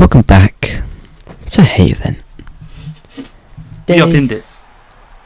Welcome back to Hayvent. We up in this.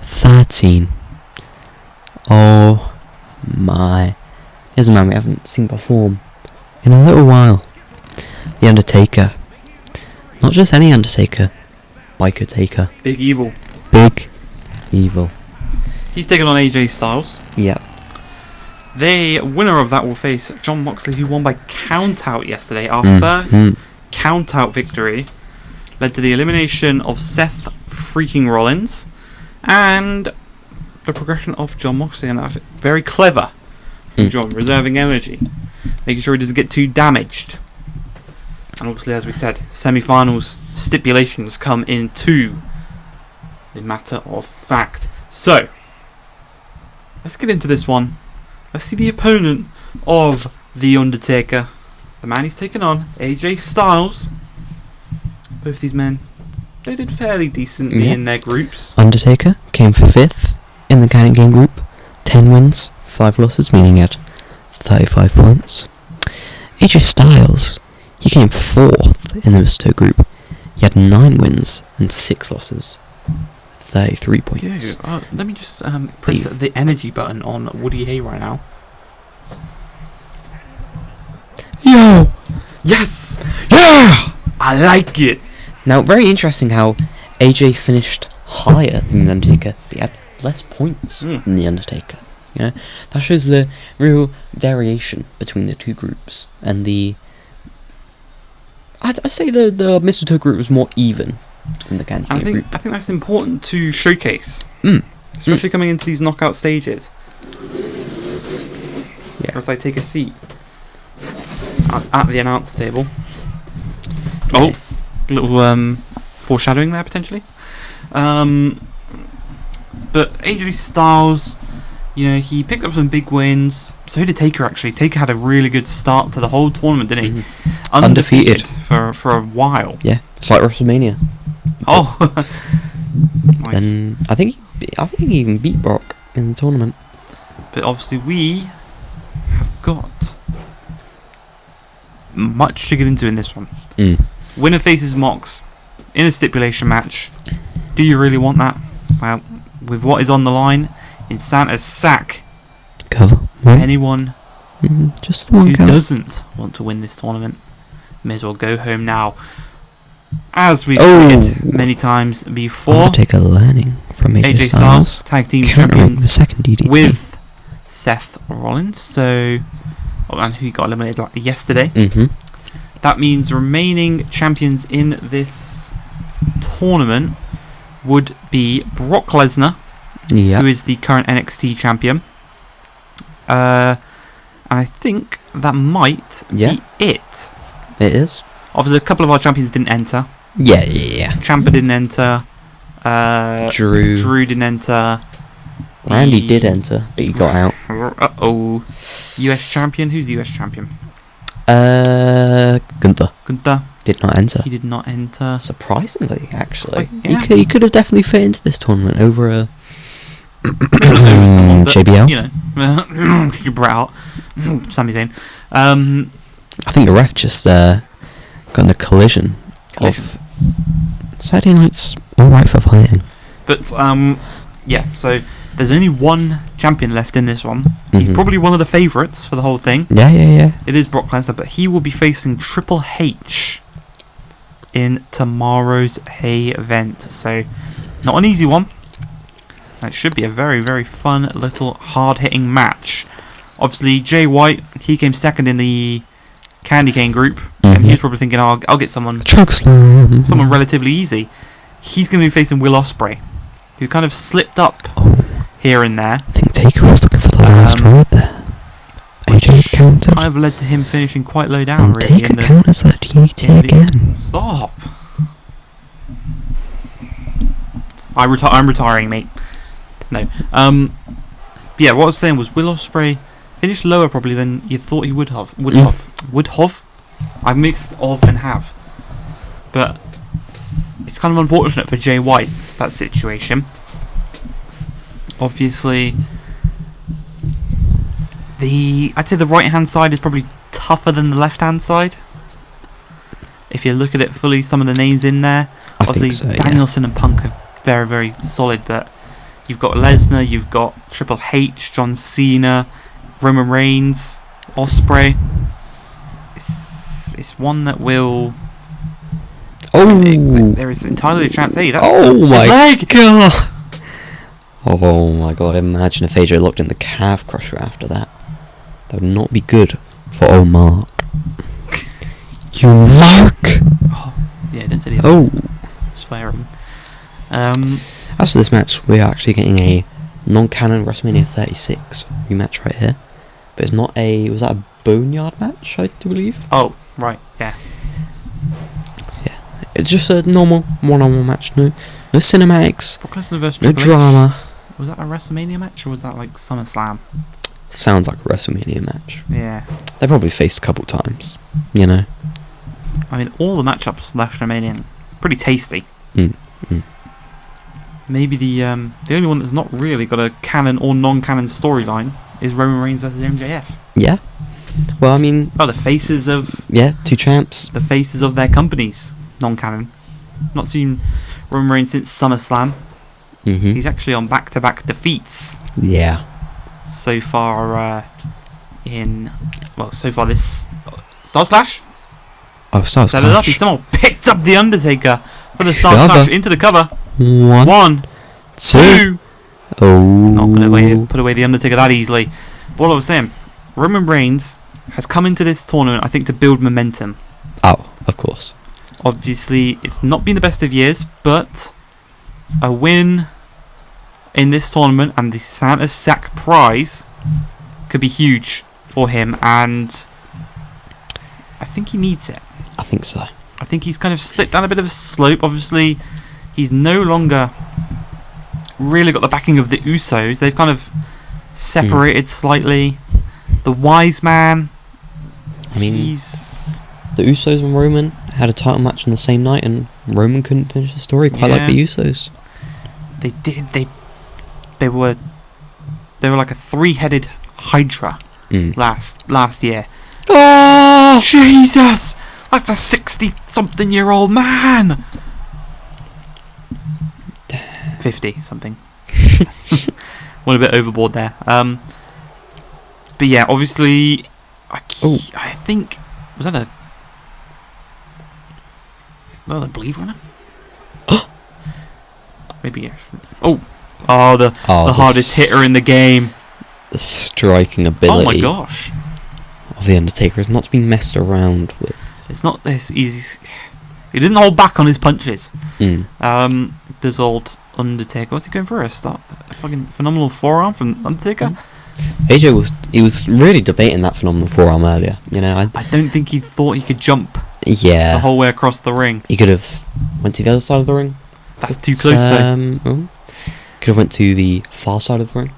13. Oh my. Here's a man we haven't seen perform in a little while. The Undertaker. Not just any Undertaker. Biker Taker. Big Evil. Big Evil. He's taking on AJ Styles. Yep. The winner of that will face Jon Moxley, who won by count-out yesterday. Our first count-out victory led to the elimination of Seth freaking Rollins and the progression of Jon Moxley. And that's very clever from Jon, reserving energy, making sure he doesn't get too damaged. And obviously, as we said, semi-finals stipulations come into the matter of fact. So, let's get into this one. Let's see the opponent of The Undertaker. The man he's taken on, AJ Styles. Both these men, they did fairly decently in their groups. Undertaker came 5th in the Canning Game group. 10 wins, 5 losses, meaning he had 35 points. AJ Styles, he came 4th in the Mysterio group. He had 9 wins and 6 losses. 33 points. Let me just press the energy button on Woody Hay right now. Yo! Yes! Yeah! I like it! Now, very interesting how AJ finished higher than The Undertaker, but he had less points than The Undertaker. You know, that shows the real variation between the two groups, and I'd say the Mysterio group was more even than the Canning group. I think that's important to showcase, especially coming into these knockout stages. Yeah. As I take a seat at the announce table. Oh, little foreshadowing there potentially. But AJ Styles, you know, he picked up some big wins. So did Taker actually. Taker had a really good start to the whole tournament, didn't he? Undefeated for a while. Yeah, it's like WrestleMania. Oh, nice. And I think he even beat Brock in the tournament. But obviously we have got much to get into in this one. Winner faces Mox in a stipulation match. Do you really want that? Well, with what is on the line in Santa's sack, Cover. Anyone just the one who doesn't want to win this tournament may as well go home now. As we've said many times before, Undertaker learning from AJ Styles, tag team champions the second DDT with Seth Rollins. So, and who got eliminated yesterday. That means remaining champions in this tournament would be Brock Lesnar, who is the current NXT champion. And I think that might be it. It is. Obviously, a couple of our champions didn't enter. Yeah. Ciampa didn't enter. Drew didn't enter. Randy did enter, but he got out. US champion? Who's the US champion? Gunther. Gunther did not enter. He did not enter. Surprisingly, actually. Yeah. He could have definitely fit into this tournament over a someone, JBL. You know, you brought out Sami Zayn. I think the ref just got in the collision. Of Saturday Night's alright for fighting. But yeah, so there's only one champion left in this one. He's probably one of the favourites for the whole thing. Yeah. It is Brock Lesnar, but he will be facing Triple H in tomorrow's Hayvent. So not an easy one. It should be a very, very fun little hard-hitting match. Obviously, Jay White, he came second in the Candy Cane group, and he was probably thinking, I'll get someone relatively easy. He's going to be facing Will Ospreay, who kind of slipped up here and there. I think Taker was looking for the last ride there. AJ countered. Kind of led to him finishing quite low down, and really. Taker counters that DDT again. Stop! I'm retiring, mate. No. Yeah, what I was saying was Will Ospreay finished lower probably than you thought he would have. Would have? I've mixed of and have. But it's kind of unfortunate for Jay White, that situation. Obviously, I'd say the right hand side is probably tougher than the left hand side. If you look at it fully, some of the names in there, I obviously think so, Danielson and Punk are very, very solid, but you've got Lesnar, you've got Triple H, John Cena, Roman Reigns, Ospreay. It's one that will... there is entirely a chance. Hey, oh my leg! god! Oh my god, imagine if AJ locked in the calf crusher after that. That would not be good for old Mark. You Mark! Oh, yeah, didn't say the Oh. swearing. As for this match, we're actually getting a non-canon WrestleMania 36 rematch right here. But it's not a... Was that a Boneyard match, I do believe? Oh, right, yeah. Yeah. It's just a normal one-on-one match. No cinematics. Brock Lesnar versus No Triple H. drama. Was that a WrestleMania match or was that like SummerSlam? Sounds like a WrestleMania match. Yeah. They probably faced a couple times. You know? I mean, all the matchups left remaining pretty tasty. Maybe the only one that's not really got a canon or non-canon storyline is Roman Reigns versus MJF. Yeah. Well, I mean... Oh, the faces of... Yeah, two champs. The faces of their companies, non-canon. Not seen Roman Reigns since SummerSlam. Mm-hmm. He's actually on back-to-back defeats Yeah. so far so far this... Stars Clash? Oh, Stars Set Clash. it up. He somehow picked up The Undertaker for the Stars Clash into the cover. One, two. Oh. Not going to put away The Undertaker that easily. But what I was saying, Roman Reigns has come into this tournament, I think, to build momentum. Oh, of course. Obviously, it's not been the best of years, but a win in this tournament and the Santa Sack prize could be huge for him, and I think he needs it. I think so. I think he's kind of slipped down a bit of a slope. Obviously, he's no longer really got the backing of the Usos. They've kind of separated slightly. The Wise Man, I mean, he's... The Usos and Roman had a title match on the same night, and Roman couldn't finish the story quite like the Usos. They did. They were like a three-headed Hydra last year. Oh! Jesus! That's a 60-something-year-old man! 50-something. Went a bit overboard there. But yeah, obviously... I think... Was that a Believe runner? Maybe, yeah. The hardest hitter in the game. The striking ability. Oh my gosh. Of The Undertaker has not been messed around with. It's not this easy. He didn't hold back on his punches. There's old Undertaker. What's he going for? A fucking phenomenal forearm from Undertaker? AJ was really debating that phenomenal forearm earlier. You know, I don't think he thought he could jump the whole way across the ring. He could have went to the other side of the ring. That's too close, could have went to the far side of the ring.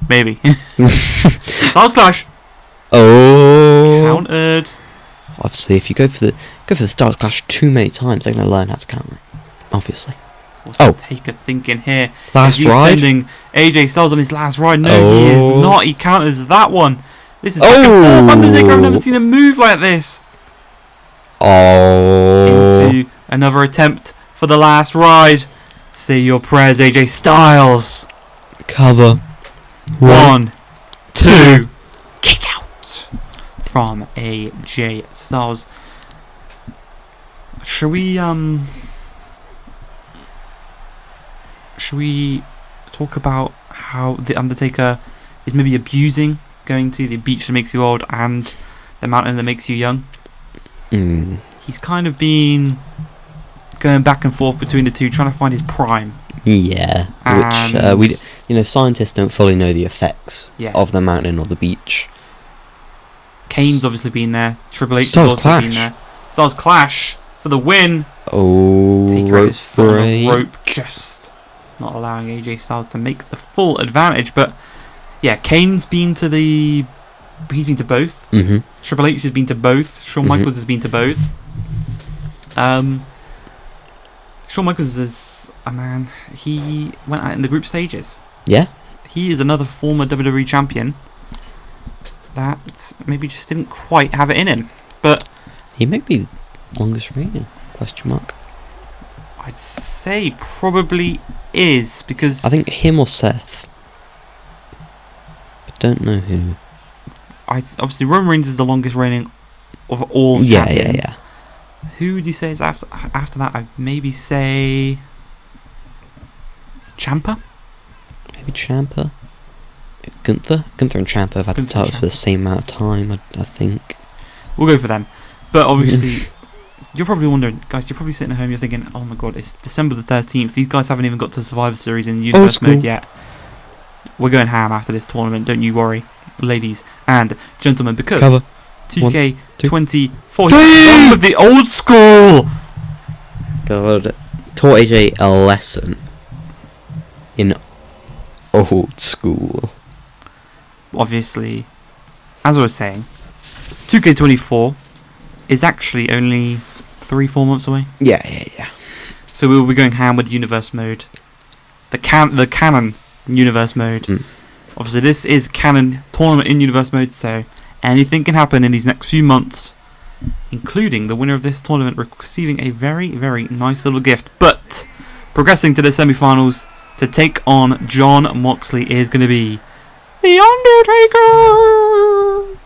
Maybe. Stars Clash. Oh. Countered. Obviously, if you go for the Stars Clash too many times, they're going to learn how to counter it. Obviously. What's Taker thinking here? Last ride? Sending AJ Styles on his last ride. No, he is not. He counters that one. This is back and forth. Undertaker, I've never seen a move like this. Oh. Into another attempt for the last ride. Say your prayers, AJ Styles. Cover. 1, 2. Kick out from AJ Styles. Should we talk about how The Undertaker is maybe abusing going to the beach that makes you old and the mountain that makes you young? He's kind of been going back and forth between the two, trying to find his prime. Yeah, which scientists don't fully know the effects of the mountain or the beach. Kane's obviously been there. Triple H has also been there. Stars Clash for the win. Oh, Taker is foot on a rope, just not allowing AJ Styles to make the full advantage. But yeah, Kane's been to he's been to both. Triple H has been to both. Shawn Michaels has been to both. Shawn Michaels is a man. He went out in the group stages. Yeah. He is another former WWE champion that maybe just didn't quite have it in him. But he may be longest reigning? Question mark. I'd say probably is, because I think him or Seth. But don't know who. obviously Roman Reigns is the longest reigning of all champions. Yeah. Who do you say is after that? I'd maybe say Ciampa. Maybe Ciampa. Gunther and Ciampa have had the titles for the same amount of time, I think. We'll go for them. But obviously, you're probably wondering, guys, you're probably sitting at home, you're thinking, oh my god, it's December the 13th. These guys haven't even got to Survivor Series in Universe mode yet. We're going ham after this tournament, don't you worry, ladies and gentlemen, because 2K24 is done with the old school! God, taught AJ a lesson in old school. Obviously, as I was saying, 2K24 is actually only 3-4 months away. Yeah. So we will be going ham with universe mode. The canon universe mode. Obviously, this is canon tournament in universe mode, so anything can happen in these next few months, including the winner of this tournament receiving a very, very nice little gift. But progressing to the semi-finals to take on Jon Moxley is going to be The Undertaker!